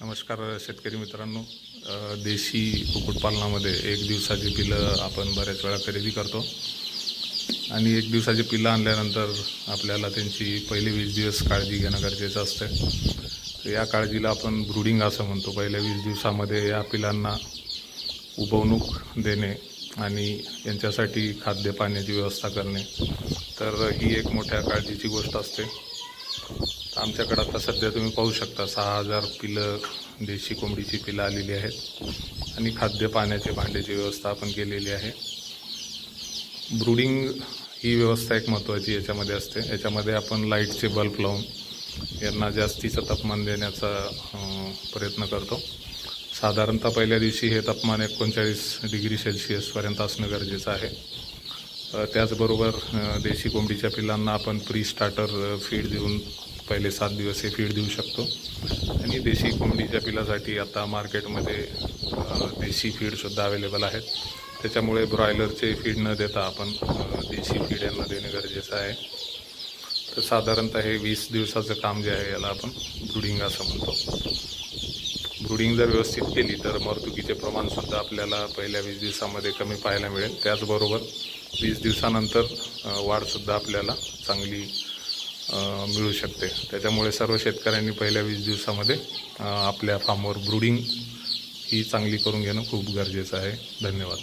नमस्कार शेतकरी मित्रांनो, देशी कुक्कुटपालनामध्ये एक दिवसाची पिलं आपण बऱ्याच वेळा खरेदी करतो आणि एक दिवसाची पिलं आणल्यानंतर आपल्याला त्यांची पहिले 20 दिवस काळजी घेणं गरजेचं असतं. तर या काळजीला आपण ब्रूडिंग असं म्हणतो. पहिल्या 20 दिवसामध्ये या पिलांना उबवणूक देणे आणि यांच्यासाठी खाद्य पाण्याची व्यवस्था करणे, तर ही एक मोठ्या काळजीची गोष्ट असते. आमच्याकडे आता सध्या तुम्ही पाहू शकता 6000 पिलं देशी कोंबडीची पिलं आलेली आहेत आणि खाद्य पाण्याचे भांड्याची व्यवस्था आपण केलेली आहे. ब्रूडिंग ही व्यवस्था एक महत्त्वाची याच्यामध्ये असते. याच्यामध्ये आपण लाईटचे बल्ब लावून यांना जास्तीचं तापमान देण्याचा प्रयत्न करतो. साधारणतः पहिल्या दिवशी हे तापमान 39 डिग्री सेल्सिअसपर्यंत असणं गरजेचं आहे. त्याचबरोबर देशी कोंबडीच्या पिलांना आपण प्री स्टार्टर फीड देऊन पहिले 7 दिवस हे फीड देऊ शकतो. आणि देशी कोंबडीच्या पिलासाठी आता मार्केटमध्ये देशी फीडसुद्धा अवेलेबल आहेत. त्याच्यामुळे ब्रॉयलरचे फीड न देता आपण देशी फीड यांना देणे गरजेचं आहे. तर साधारणतः हे 20 दिवसाचं काम जे आहे याला आपण ब्रूडिंग असं म्हणतो. ब्रूडिंग जर व्यवस्थित केली तर मरतुकीचे प्रमाणसुद्धा आपल्याला पहिल्या 20 दिवसामध्ये कमी पाहायला मिळेल. त्याचबरोबर 20 दिवसानंतर वाढसुद्धा आपल्याला चांगली मिळू शकते. त्याच्यामुळे सर्व शेतकऱ्यांनी पहिल्या 20 दिवसामध्ये आपल्या फार्मवर ब्रूडिंग ही चांगली करून घेणं खूप गरजेचं आहे. धन्यवाद.